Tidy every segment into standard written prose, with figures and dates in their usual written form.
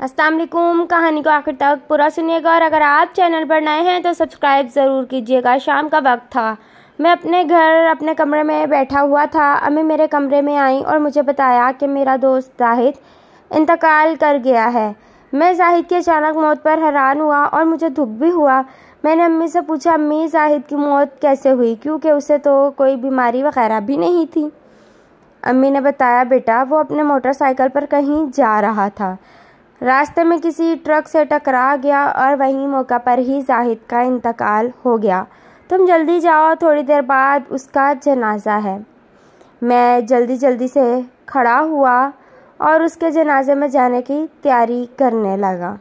अस्सलाम वालेकुम। कहानी को आखिर तक पूरा सुनिएगा और अगर आप चैनल पर नए हैं तो सब्सक्राइब ज़रूर कीजिएगा। शाम का वक्त था, मैं अपने घर अपने कमरे में बैठा हुआ था। अम्मी मेरे कमरे में आई और मुझे बताया कि मेरा दोस्त जाहिद इंतकाल कर गया है। मैं जाहिद की अचानक मौत पर हैरान हुआ और मुझे दुख भी हुआ। मैंने अम्मी से पूछा, अम्मी जाहिद की मौत कैसे हुई, क्योंकि उसे तो कोई बीमारी वगैरह भी नहीं थी। अम्मी ने बताया, बेटा वो अपने मोटरसाइकिल पर कहीं जा रहा था, रास्ते में किसी ट्रक से टकरा गया और वहीं मौका पर ही जाहिद का इंतकाल हो गया। तुम जल्दी जाओ, थोड़ी देर बाद उसका जनाजा है। मैं जल्दी से खड़ा हुआ और उसके जनाजे में जाने की तैयारी करने लगा।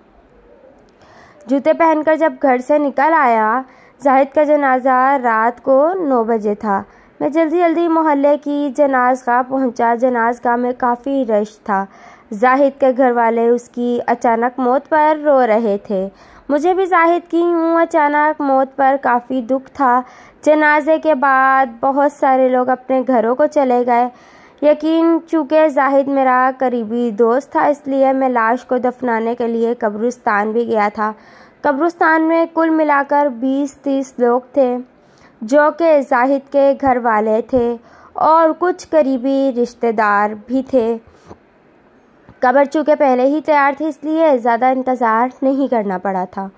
जूते पहनकर जब घर से निकल आया, जाहिद का जनाजा रात को 9 बजे था। मैं जल्दी मोहल्ले की जनाज़गाह पहुंचा। जनाज़गाह में काफ़ी रश था। जाहिद के घर वाले उसकी अचानक मौत पर रो रहे थे। मुझे भी जाहिद की यूँ अचानक मौत पर काफ़ी दुख था। जनाजे के बाद बहुत सारे लोग अपने घरों को चले गए। यकीन चूँकि जाहिद मेरा करीबी दोस्त था, इसलिए मैं लाश को दफनाने के लिए कब्रिस्तान भी गया था। कब्रिस्तान में कुल मिलाकर 20-30 लोग थे, जो कि जाहिद के घर वाले थे और कुछ करीबी रिश्तेदार भी थे। कब्र चूँकि पहले ही तैयार थी, इसलिए ज़्यादा इंतज़ार नहीं करना पड़ा था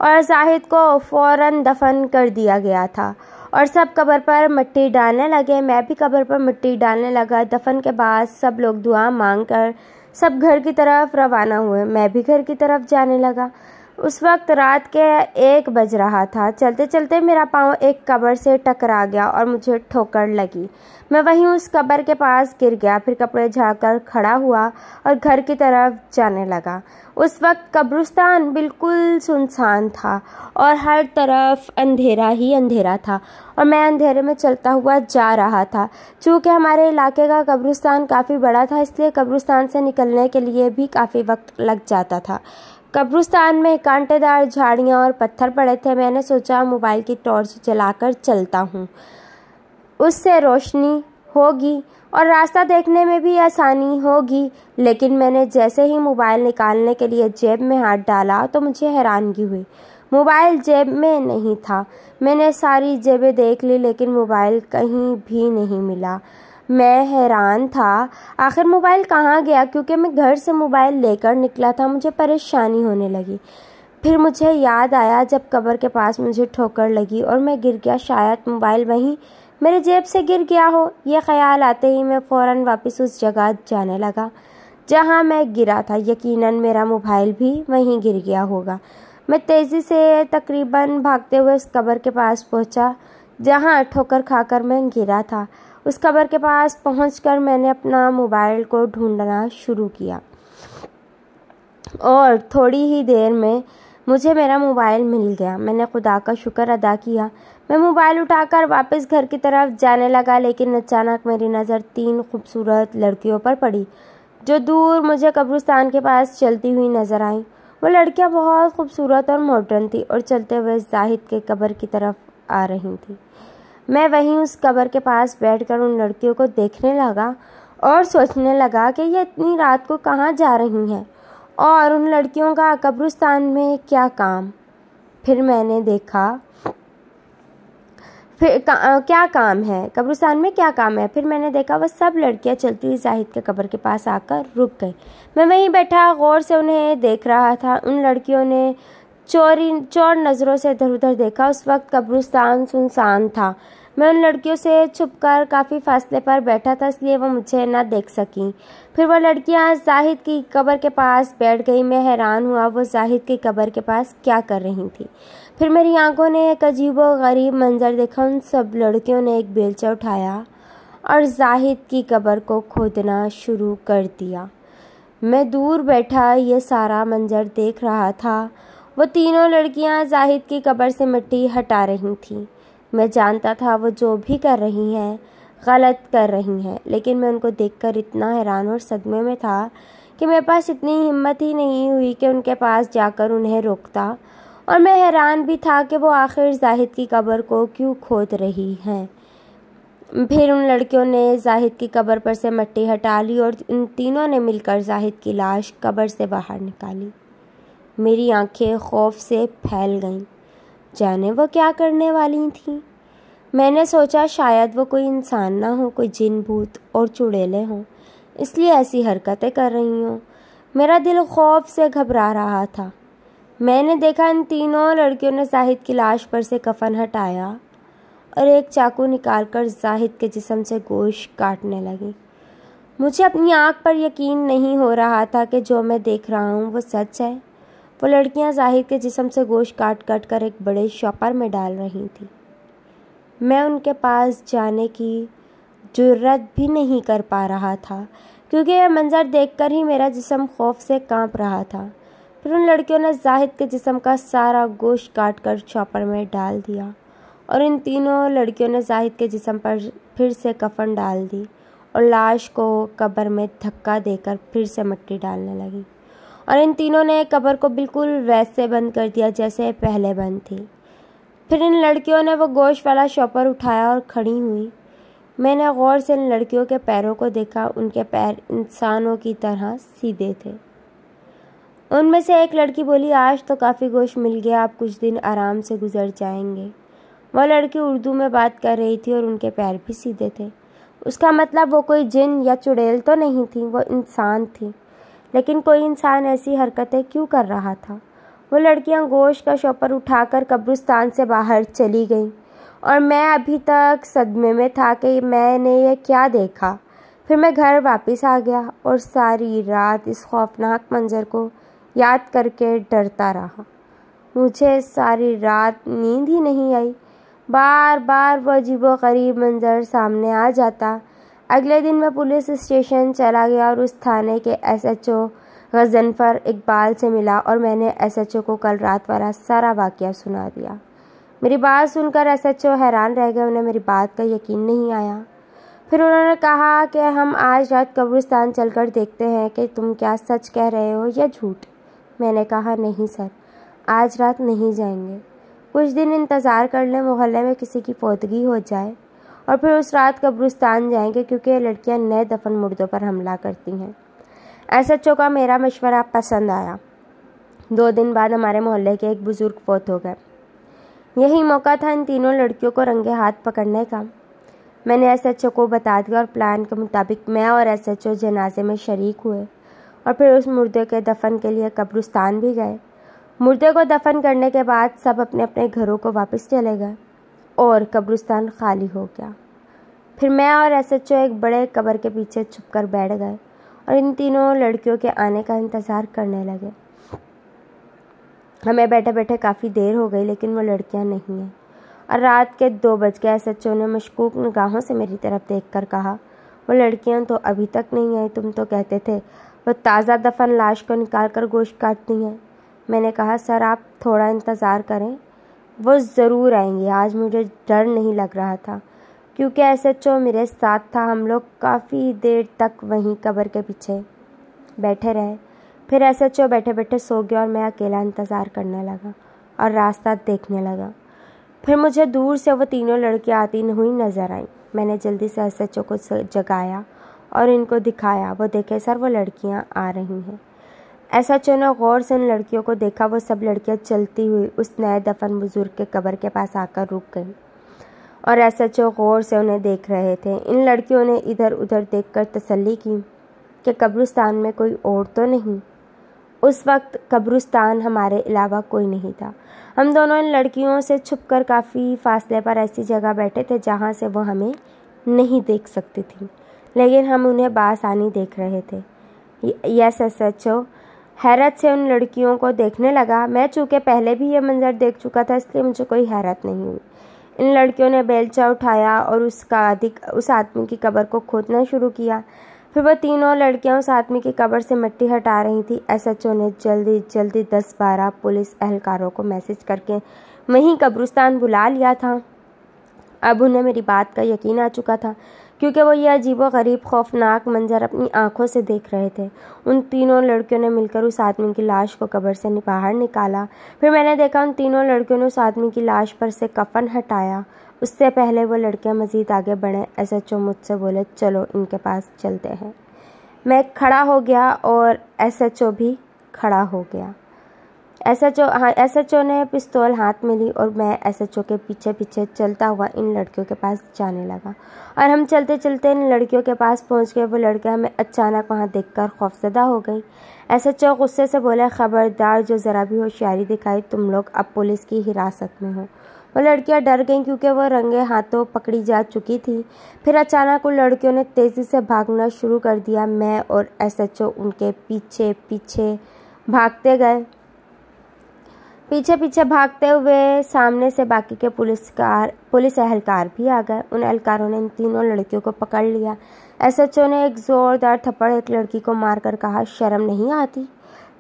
और जाहिद को फ़ौरन दफन कर दिया गया था और सब कब्र पर मिट्टी डालने लगे। मैं भी कब्र पर मिट्टी डालने लगा। दफन के बाद सब लोग दुआ मांगकर सब घर की तरफ रवाना हुए। मैं भी घर की तरफ जाने लगा। उस वक्त रात के 1 बज रहा था। चलते चलते मेरा पाँव एक कब्र से टकरा गया और मुझे ठोकर लगी। मैं वहीं उस कब्र के पास गिर गया। फिर कपड़े झाड़कर खड़ा हुआ और घर की तरफ जाने लगा। उस वक्त कब्रिस्तान बिल्कुल सुनसान था और हर तरफ अंधेरा ही अंधेरा था और मैं अंधेरे में चलता हुआ जा रहा था। चूँकि हमारे इलाके का कब्रिस्तान काफ़ी बड़ा था, इसलिए कब्रिस्तान से निकलने के लिए भी काफ़ी वक्त लग जाता था। कब्रिस्तान में कांटेदार झाड़ियाँ और पत्थर पड़े थे। मैंने सोचा मोबाइल की टॉर्च जलाकर चलता हूँ, उससे रोशनी होगी और रास्ता देखने में भी आसानी होगी। लेकिन मैंने जैसे ही मोबाइल निकालने के लिए जेब में हाथ डाला तो मुझे हैरानगी हुई। मोबाइल जेब में नहीं था। मैंने सारी जेबें देख ली, लेकिन मोबाइल कहीं भी नहीं मिला। मैं हैरान था, आखिर मोबाइल कहाँ गया, क्योंकि मैं घर से मोबाइल लेकर निकला था। मुझे परेशानी होने लगी। फिर मुझे याद आया जब कब्र के पास मुझे ठोकर लगी और मैं गिर गया, शायद मोबाइल वहीं मेरे जेब से गिर गया हो। ये ख्याल आते ही मैं फ़ौरन वापस उस जगह जाने लगा जहाँ मैं गिरा था। यकीनन मेरा मोबाइल भी वहीं गिर गया होगा। मैं तेज़ी से तकरीबन भागते हुए उस कब्र के पास पहुँचा जहाँ ठोकर खाकर मैं गिरा था। उस कब्र के पास पहुंचकर मैंने अपना मोबाइल को ढूंढना शुरू किया और थोड़ी ही देर में मुझे मेरा मोबाइल मिल गया। मैंने खुदा का शुक्र अदा किया। मैं मोबाइल उठाकर वापस घर की तरफ जाने लगा, लेकिन अचानक मेरी नज़र 3 खूबसूरत लड़कियों पर पड़ी, जो दूर मुझे कब्रिस्तान के पास चलती हुई नज़र आईं। वो लड़कियां बहुत खूबसूरत और मॉडर्न थी और चलते हुए जाहिद के कब्र की तरफ आ रही थी। मैं वहीं उस कब्र के पास बैठकर उन लड़कियों को देखने लगा और सोचने लगा कि ये इतनी रात को कहाँ जा रही हैं और उन लड़कियों का कब्रिस्तान में क्या काम। फिर मैंने देखा क्या काम है कब्रिस्तान में, क्या काम है। फिर मैंने देखा वह सब लड़कियां चलती हुई जाहिद के कब्र के पास आकर रुक गई। मैं वहीं बैठा गौर से उन्हें देख रहा था। उन लड़कियों ने चोर नज़रों से इधर उधर देखा। उस वक्त कब्रिस्तान सुनसान था। मैं उन लड़कियों से छुपकर काफ़ी फासले पर बैठा था, इसलिए वो मुझे न देख सकीं। फिर वो लड़कियां जाहिद की कब्र के पास बैठ गई। मैं हैरान हुआ वो जाहिद की कब्र के पास क्या कर रही थी। फिर मेरी आंखों ने एक अजीबोगरीब मंजर देखा। उन सब लड़कियों ने एक बेलचा उठाया और जाहिद की कब्र को खोदना शुरू कर दिया। मैं दूर बैठा ये सारा मंजर देख रहा था। वो तीनों लड़कियां जाहिद की कब्र से मिट्टी हटा रही थीं। मैं जानता था वो जो भी कर रही हैं गलत कर रही हैं, लेकिन मैं उनको देखकर इतना हैरान और सदमे में था कि मेरे पास इतनी हिम्मत ही नहीं हुई कि उनके पास जाकर उन्हें रोकता। और मैं हैरान भी था कि वो आखिर जाहिद की कब्र को क्यों खोद रही हैं। फिर उन लड़कियों ने जाहिद की कब्र पर से मिट्टी हटा ली और उन तीनों ने मिलकर जाहिद की लाश कब्र से बाहर निकाली। मेरी आंखें खौफ से फैल गईं। जाने वो क्या करने वाली थीं। मैंने सोचा शायद वो कोई इंसान ना हो, कोई जिन भूत और चुड़ैलें हों, इसलिए ऐसी हरकतें कर रही हों। मेरा दिल खौफ से घबरा रहा था। मैंने देखा इन तीनों लड़कियों ने जाहिद की लाश पर से कफन हटाया और एक चाकू निकालकर जाहिद के जिस्म से गोश्त काटने लगी। मुझे अपनी आँख पर यकीन नहीं हो रहा था कि जो मैं देख रहा हूँ वो सच है। वो लड़कियाँ जाहिद के जिस्म से गोश्त काट काट कर एक बड़े शॉपर में डाल रही थी। मैं उनके पास जाने की जुर्रत भी नहीं कर पा रहा था, क्योंकि यह मंजर देखकर ही मेरा जिस्म खौफ से कांप रहा था। फिर उन लड़कियों ने जाहिद के जिस्म का सारा गोश्त काट कर शॉपर में डाल दिया और इन तीनों लड़कियों ने जाहिद के जिस्म पर फिर से कफन डाल दी और लाश को कब्र में धक्का देकर फिर से मिट्टी डालने लगी। और इन तीनों ने कब्र को बिल्कुल वैसे बंद कर दिया जैसे पहले बंद थी। फिर इन लड़कियों ने वो गोश्त वाला शॉपर उठाया और खड़ी हुई। मैंने गौर से इन लड़कियों के पैरों को देखा। उनके पैर इंसानों की तरह सीधे थे। उनमें से एक लड़की बोली, आज तो काफ़ी गोश्त मिल गया, आप कुछ दिन आराम से गुजर जाएंगे। वह लड़की उर्दू में बात कर रही थी और उनके पैर भी सीधे थे। उसका मतलब वो कोई जिन या चुड़ैल तो नहीं थी, वो इंसान थी। लेकिन कोई इंसान ऐसी हरकतें क्यों कर रहा था। वो लड़कियां गोश्त का शॉपर उठाकर कब्रिस्तान से बाहर चली गईं और मैं अभी तक सदमे में था कि मैंने ये क्या देखा। फिर मैं घर वापस आ गया और सारी रात इस खौफनाक मंजर को याद करके डरता रहा। मुझे सारी रात नींद ही नहीं आई। बार बार वो अजीबोगरीब मंजर सामने आ जाता। अगले दिन मैं पुलिस स्टेशन चला गया और उस थाने के SHO गज़नफ़र इकबाल से मिला और मैंने SHO को कल रात वाला सारा वाक़या सुना दिया। मेरी बात सुनकर SHO हैरान रह गए। उन्हें मेरी बात का यकीन नहीं आया। फिर उन्होंने कहा कि हम आज रात कब्रिस्तान चलकर देखते हैं कि तुम क्या सच कह रहे हो या झूठ। मैंने कहा, नहीं सर, आज रात नहीं जाएंगे। कुछ दिन इंतज़ार कर लें, मोहल्ले में किसी की फौतगी हो जाए और फिर उस रात कब्रिस्तान जाएंगे, क्योंकि ये लड़कियां नए दफन मुर्दों पर हमला करती हैं। SHO का मेरा मशवरा पसंद आया। 2 दिन बाद हमारे मोहल्ले के एक बुज़ुर्ग फौत हो गए। यही मौका था इन तीनों लड़कियों को रंगे हाथ पकड़ने का। मैंने SHO को बता दिया और प्लान के मुताबिक मैं और SHO जनाजे में शरीक हुए और फिर उस मुर्दे के दफन के लिए कब्रिस्तान भी गए। मुर्दे को दफन करने के बाद सब अपने अपने घरों को वापस चले गए और कब्रिस्तान खाली हो गया। फिर मैं और SHO एक बड़े कब्र के पीछे छुपकर बैठ गए और इन तीनों लड़कियों के आने का इंतज़ार करने लगे। हमें बैठे बैठे काफ़ी देर हो गई, लेकिन वो लड़कियां नहीं हैं और रात के 2 बज गए। SHO ने मशकूक निगाहों से मेरी तरफ देखकर कहा, वो लड़कियां तो अभी तक नहीं आई, तुम तो कहते थे वो ताज़ा दफन लाश को निकाल कर गोश्त काटती हैं। मैंने कहा, सर आप थोड़ा इंतज़ार करें, वो ज़रूर आएंगी। आज मुझे डर नहीं लग रहा था क्योंकि SHO मेरे साथ था। हम लोग काफ़ी देर तक वहीं कब्र के पीछे बैठे रहे। फिर SHO बैठे बैठे सो गया और मैं अकेला इंतज़ार करने लगा और रास्ता देखने लगा। फिर मुझे दूर से वो तीनों लड़कियां आती हुई नज़र आईं। मैंने जल्दी से SHO को जगाया और इनको दिखाया। वो देखे सर, वो लड़कियां आ रही हैं। SHO ने गौर से उन लड़कियों को देखा। वो सब लड़कियां चलती हुई उस नए दफन बुजुर्ग के कब्र के पास आकर रुक गईं और SHO गौर से उन्हें देख रहे थे। इन लड़कियों ने इधर उधर देखकर तसल्ली की कि कब्रिस्तान में कोई और तो नहीं। उस वक्त कब्रिस्तान हमारे अलावा कोई नहीं था। हम दोनों इन लड़कियों से छुपकर काफ़ी फासले पर ऐसी जगह बैठे थे जहाँ से वो हमें नहीं देख सकती थी, लेकिन हम उन्हें बासानी देख रहे थे। यस, SHO हैरत से उन लड़कियों को देखने लगा। मैं चूँकि पहले भी ये मंजर देख चुका था, इसलिए मुझे कोई हैरत नहीं हुई। इन लड़कियों ने बेलचा उठाया और उस आदमी की कब्र को खोदना शुरू किया। फिर वो तीनों लड़कियां उस आदमी की कब्र से मिट्टी हटा रही थी। SHO ने जल्दी जल्दी 10-12 पुलिस एहलकारों को मैसेज करके वहीं कब्रिस्तान बुला लिया था। अब उन्हें मेरी बात का यकीन आ चुका था, क्योंकि वो ये अजीबोगरीब खौफनाक मंजर अपनी आंखों से देख रहे थे। उन तीनों लड़कियों ने मिलकर उस आदमी की लाश को कब्र से बाहर निकाला। फिर मैंने देखा उन तीनों लड़कियों ने उस आदमी की लाश पर से कफन हटाया उससे पहले वो लड़कियां मज़ीद आगे बढ़ें, एसएचओ मुझसे बोले, चलो इनके पास चलते हैं। मैं खड़ा हो गया और एसएचओ भी खड़ा हो गया। एसएचओ ने पिस्तौल हाथ में ली और मैं एसएचओ के पीछे पीछे चलता हुआ इन लड़कियों के पास जाने लगा और हम चलते चलते इन लड़कियों के पास पहुंच गए। वो लड़कियां हमें अचानक वहां देखकर खौफजदा हो गई। एसएचओ गुस्से से बोला, खबरदार, जो ज़रा भी होशियारी दिखाई तुम लोग अब पुलिस की हिरासत में हो। वो लड़कियां डर गईं क्योंकि वो रंगे हाथों पकड़ी जा चुकी थी। फिर अचानक उन लड़कियों ने तेज़ी से भागना शुरू कर दिया। मैं और एसएचओ उनके पीछे पीछे भागते गए। पीछे पीछे भागते हुए सामने से बाकी के पुलिस एहलकार भी आ गए। उन एहलकारों ने इन तीनों लड़कियों को पकड़ लिया। एसएचओ ने एक ज़ोरदार थप्पड़ एक लड़की को मारकर कहा, शर्म नहीं आती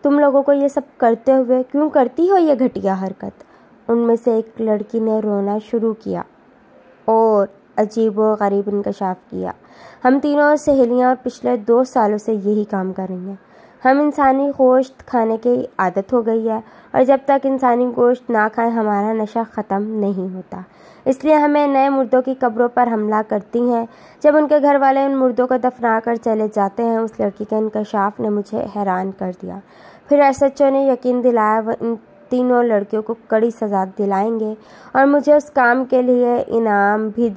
तुम लोगों को ये सब करते हुए? क्यों करती हो ये घटिया हरकत? उनमें से एक लड़की ने रोना शुरू किया और अजीबोगरीब इंकशाफ किया। हम तीनों सहेलियां और पिछले 2 सालों से यही काम कर रही हैं। हम इंसानी गोश्त खाने की आदत हो गई है और जब तक इंसानी गोश्त ना खाएं हमारा नशा ख़त्म नहीं होता। इसलिए हमें नए मुर्दों की कब्रों पर हमला करती हैं। जब उनके घर वाले उन मुर्दों को दफना कर चले जाते हैं। उस लड़की के इंकशाफ ने मुझे हैरान कर दिया। फिर एसएचओ ने यकीन दिलाया वो इन तीनों लड़कियों को कड़ी सज़ा दिलाएंगे और मुझे उस काम के लिए इनाम भी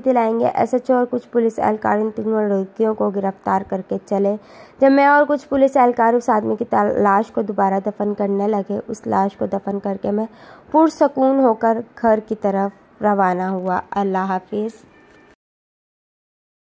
दिलाएंगे। एसएचओ और कुछ पुलिस एहलकार इन तीनों लड़कियों को गिरफ्तार करके चले। जब मैं और कुछ पुलिस एहलकार उस आदमी की लाश को दोबारा दफन करने लगे, उस लाश को दफन करके मैं पुरसकून होकर घर की तरफ रवाना हुआ। अल्लाह हाफिज़।